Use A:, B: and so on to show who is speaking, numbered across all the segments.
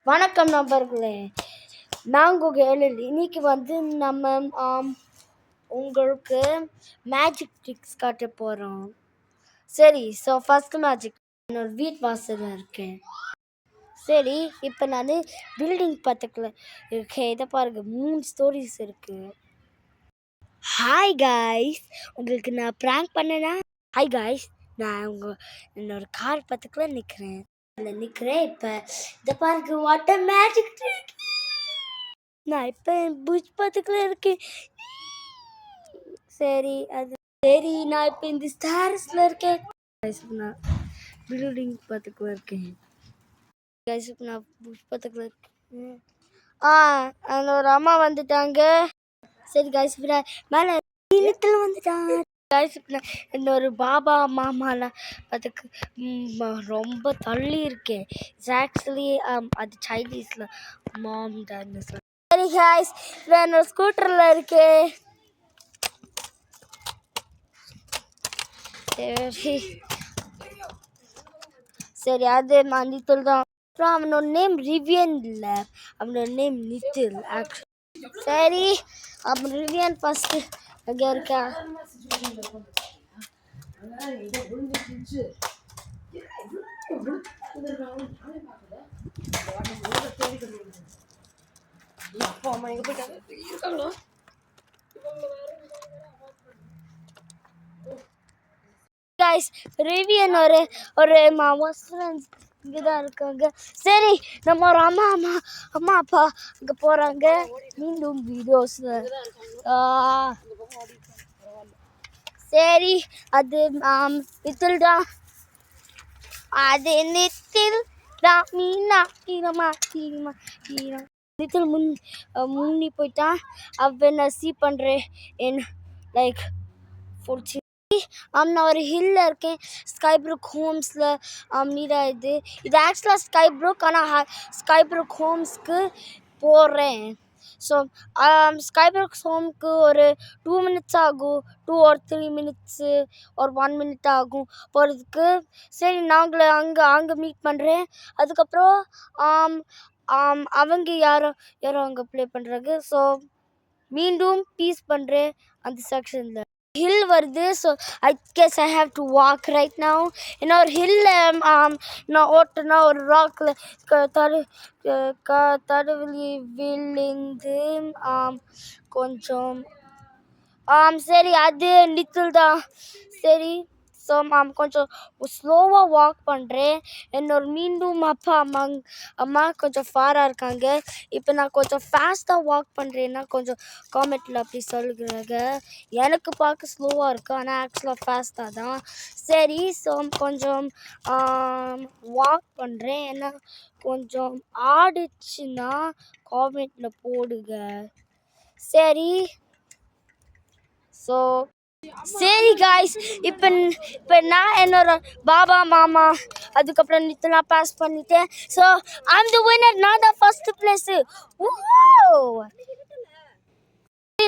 A: வணக்கம் நண்பர்களே, நாங்கள் எழில். இன்னைக்கு நம்ம உங்களுக்கு மேஜிக் ட்ரிக்ஸ் காட்ட போகிறோம். சரி, ஃபர்ஸ்ட் மேஜிக் என்னோட வீட்டு வாசலில் இருக்கேன். சரி, இப்போ நான் பில்டிங் பக்கத்தில் இருக்கேன். இதை பாருங்க, 3 ஸ்டோரிஸ் இருக்கு. ஹாய் காய்ஸ், உங்களுக்கு நான் ப்ராங்க் பண்ணேனா? ஹாய் காய்ஸ், நான் என்னோட கார் பக்கத்தில் நிற்கிறேன். இப்போ இதை பாருங்க, வாட் அ மேஜிக் ட்ரிக். நான் இப்போ புஷ் பக்கத்தில் இருக்கேன். சரி, நான் இப்போ இந்த ஸ்டார்ஸில் இருக்கேன். நான் பில்டிங் பக்கத்தில் இருக்கேன். இப்போ நான் புஷ் பக்கத்தில் இருக்கேன். என்னோட அம்மா வந்துட்டாங்க. சரி காய்ஸ், மேலே வந்துட்டாங்க. என்னோட பாபா மாமாலாம் அதுக்கு ரொம்ப தள்ளி இருக்கேன். ஆக்சுவலி அது சைனீஸில் மாம் டாட்னு சொல்ல. சரி காய்ஸ், என்னோட ஸ்கூட்டரில் இருக்கேன். சரி அது நான் நித்தில் தான். அப்புறம் அவனோட நேம் ரிவியன் இல்லை, அவனோட நேம் நித்தில் ஆக்சுவலி. சரி, அப்போ ரிவியன் ஃபஸ்ட்டு அங்கே இருக்கா. guys, ரிவியன் ஒரு ஃப்ரெண்ட்ஸ் இங்கே தான் இருக்காங்க. சரி, நம்ம ஒரு அம்மா அப்பா அங்கே போகிறாங்க. மீண்டும் வீடியோஸில். சரி, அது நித்தில் தான். மீனா கீரமா நித்தில் முன்னி போயிட்டான். அவன் நான் சி பண்ணுறேன் என் லைக் ஃபோர்ச்சி. நான் ஒரு ஹில்ல இருக்கேன், ஸ்கைப்ரூக் ஹோம்ஸில். மீரா இது ஆக்சுவலாக ஸ்கைப்ரூக், ஆனால் ஸ்கைப்ரூக் ஹோம்ஸ்க்கு போகிறேன். ஸோ ஸ்கைப்ரூக் ஹோம்க்கு ஒரு 2 minutes ஆகும், 2 or 3 minutes ஒரு 1 minute ஆகும் போகிறதுக்கு. சரி, நாங்களே அங்கே மீட் பண்ணுறேன். அதுக்கப்புறம் அவங்க யாரோ அங்கே ப்ளே பண்ணுறாங்க. ஸோ மீண்டும் பீஸ் பண்ணுறேன் அந்த செக்ஷனில். ஹில் வருது. So I guess I have to walk right now. ஏன்னா ஒரு ஹில்ல நான் ஓட்டுனா ஒரு ராக்கில் தடுவலி விழுந்து கொஞ்சம் சரி, அது நித்தில் தான். சரி, ஸோ கொஞ்சம் ஸ்லோவாக வாக் பண்ணுறேன். என்னோட மீண்டும் அம்மா கொஞ்சம் ஃபாராக இருக்காங்க. இப்போ நான் கொஞ்சம் ஃபாஸ்ட்டாக வாக் பண்ணுறேன்னா கொஞ்சம் காமெண்ட்டில் அப்படி சொல்லுகிறாங்க. எனக்கு பார்க்க ஸ்லோவாக இருக்குது, ஆனால் ஆக்சுவலாக ஃபாஸ்ட்டாக தான். சரி, ஸோ கொஞ்சம் வாக் பண்ணுறேன். ஏன்னா கொஞ்சம் ஆடிச்சுன்னா காமெண்ட்டில் போடுங்க. சரி, ஸோ சரி காய்ஸ், இப்போ நான் என்னோட பாபா மாமா அதுக்கப்புறம் நித்தலாம் பாஸ் பண்ணிட்டேன். ஸோ ஐம் தி வின்னர், நான் தான் ஃபர்ஸ்ட் பிளேஸு.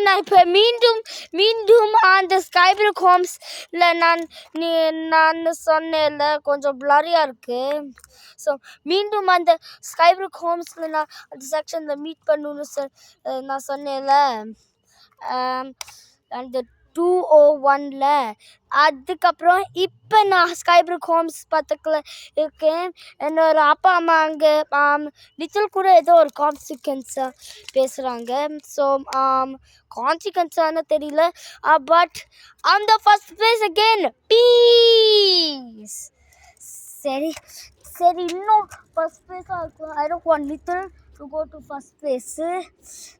A: நான் இப்போ மீண்டும் அந்த ஸ்கைப்ரூக் ஹோம்ஸில் நான் சொன்னேன்ல கொஞ்சம் பிளரியாக இருக்குது. ஸோ மீண்டும் அந்த ஸ்கைப்ரூக் ஹோம்ஸில் நான் அந்த செக்ஷனில் மீட் பண்ணணுன்னு நான் சொன்னேன்ல அந்த 201ல். அதுக்கப்புறம் இப்போ நான் ஸ்கைப்ரூக் ஹோம்ஸ் பக்கத்தில் இருக்கேன். என்னோட அப்பா அம்மா அங்கே நித்தில் கூட ஏதோ ஒரு கான்சிக்வன்ஸாக பேசுகிறாங்க. ஸோ கான்சிக்வன்ஸானு தெரியல, பட் அந்த ஃபர்ஸ்ட் பிளேஸ் அகெயின். பீஸ். சரி, இன்னும் ஃபர்ஸ்ட் பிளேஸாக இருக்கும். I don't want Nithil to go to first place.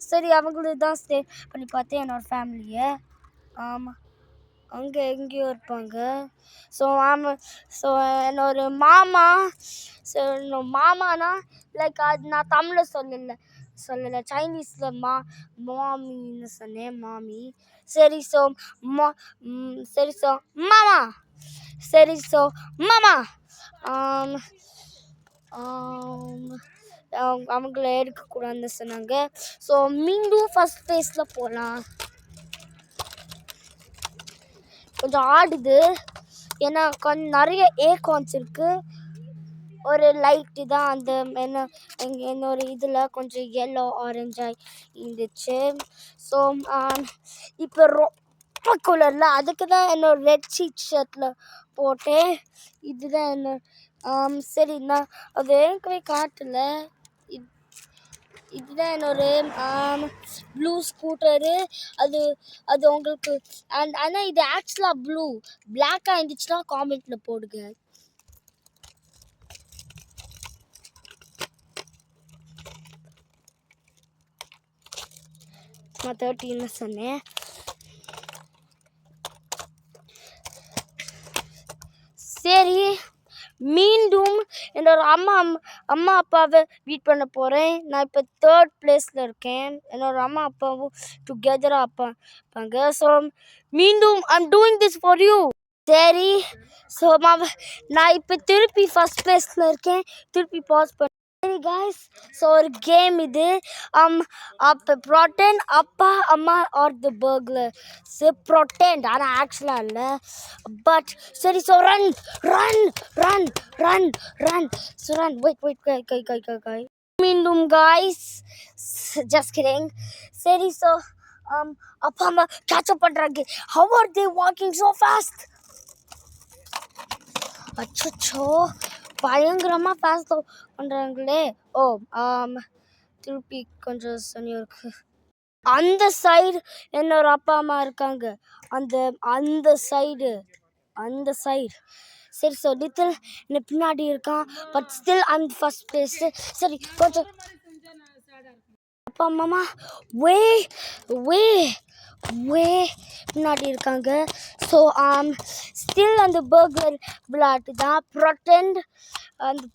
A: சரி, அவங்களுக்கு தான் ஸ்டே பண்ணி பார்த்தேன் என்னோட ஃபேமிலியை. அங்கே எங்கேயோ இருப்பாங்க. ஸோ என்னோட மாமா. ஸோ என்னோட மாமானா லைக் அது நான் தமிழில் சொல்லலை, சைனீஸில் மாமின்னு சொன்னேன், மாமி. சரி, ஸோ மாமா. சரி, ஸோ மாமா அவங்கள எடுக்கக்கூடாதுன்னு சொன்னாங்க. ஸோ மீண்டும் ஃபர்ஸ்ட் பிளேஸில் போகலாம். கொஞ்சம் ஆடுது, ஏன்னா கொஞ்சம் நிறைய ஏகான்ஸ் இருக்குது. ஒரு லைட்டு தான் அந்த என்னோட இதில் கொஞ்சம் எல்லோ ஆரஞ்சாக இருந்துச்சு. ஸோ இப்போ ரொம்ப குளிரில் அதுக்கு தான் என்னோட ரெட் ஷர்ட்டில் போட்டேன். இதுதான் என்ன சரி நான் அது ஏற்கனவே காட்டல. இதுதான் என்னோட ப்ளூ ஸ்கூட்டரு. அது அது உங்களுக்கு ஆனால் இது ஆக்சுவலாக பிளாக்காக இருந்துச்சுன்னா காமெண்ட்டில் போடுங்க. நான் 13 சொன்னேன். சரி மீண்டும் என்னோட அம்மா அப்பாவை மீட் பண்ண போகிறேன். நான் இப்போ 3rd பிளேஸில் இருக்கேன். என்னோட அம்மா அப்பாவும் டுகெதராக இருப்பாங்க. ஸோ மீண்டும் I'm doing this for you. சரி ஸோ நான் இப்போ திருப்பி ஃபஸ்ட் பிளேஸில் இருக்கேன். திருப்பி பாஸ் பண்ண. சரி காய்ஸ், ஸோ ஒரு கேம் இது. அப்போ ப்ரொட்டெண்ட் அப்பா அம்மா ஆர் த பர்க்லர். ப்ரொட்டெண்ட் ஆனால் ஆக்சுவலாக இல்லை. பட் சரி so run run run run run so run wait கை மீண்டும் காய்ஸ், ஜஸ்ட் கிடிங். சரி ஸோ அப்பா அம்மா கேட்சப் பண்ணுறாங்க. How are they walking so fast? அச்சோ பயங்கரமாக ஃபாஸ்ட் பண்ணுறாங்களே. ஓ திருப்பி கொஞ்சம் இருக்கு. அந்த சைடு என்னோட அப்பா அம்மா இருக்காங்க. அந்த சைடு சரி ஸோ லிட்டில் என்ன பின்னாடி இருக்கான். But still I'm first place. சரி கொஞ்சம் அப்பா அம்மா வே முன்னாடி இருக்காங்க. ஸோ ஸ்டில் அந்த பர்கர் விளையாட்டு தான்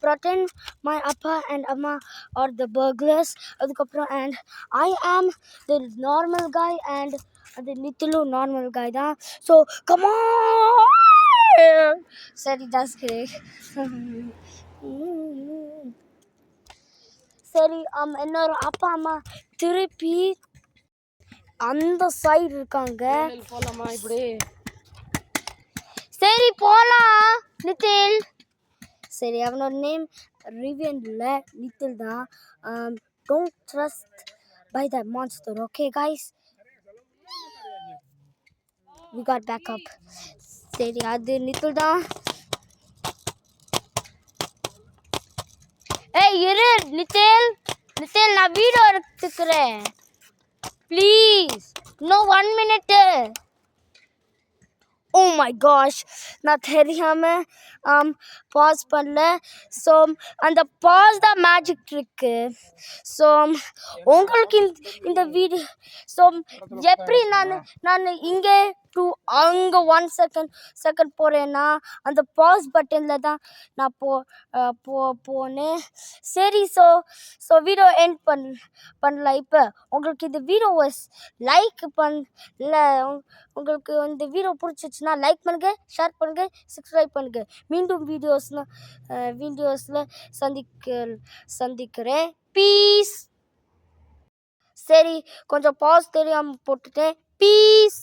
A: ப்ரொட்டெண்ட் மை அப்பா அண்ட் அம்மா ஆர் த பர்க்லர்ஸ். அதுக்கப்புறம் அண்ட் ஐ ஆம் த நார்மல் காய் அண்ட் அந்த லிட்டிலும் நார்மல் காய் தான். So come on. சரி ஜஸ்ட் சரி என்னோட அப்பா அம்மா திருப்பி அந்த சைடு இருக்காங்க. போலாமா இப்படி? சரி போலாம் நித்தில். சரி அவனோட நேம் ரிவியன் இல்லை, நித்தில் தான். Don't trust by the monster. Okay guys, we got back up. சரி அது நித்தில் தான். ஏய் இரு நித்தில் நான் வீடியோ எடுத்துக்கிறேன் ப்ளீஸ். இன்னும் 1 minute. ஓ மை காஷ், நான் தெரியாமல் பாஸ் பண்ணல. ஸோ அந்த பாஸ் தான் மேஜிக் ட்ரிக்கு. ஸோ உங்களுக்கு இந்த வீடியோ ஸோ எப்படி நான் இங்கே டு அங்கே 1 செகண்ட் போகிறேன்னா அந்த பாஸ் பட்டனில் தான் நான் போனேன். சரி ஸோ வீடியோ எண்ட் பண்ணல. இப்போ உங்களுக்கு இந்த வீடியோவை லைக் பண்ணல, உங்களுக்கு இந்த வீடியோ பிடிச்சிச்சுன்னா லைக் பண்ணுங்கள், ஷேர் பண்ணுங்கள், சப்ஸ்கிரைப் பண்ணுங்கள். மீண்டும் வீடியோஸில் சந்திக்கிறேன். பீஸ். சரி கொஞ்சம் பாஸ் தெரியாமல் போட்டுட்டேன். பீஸ்.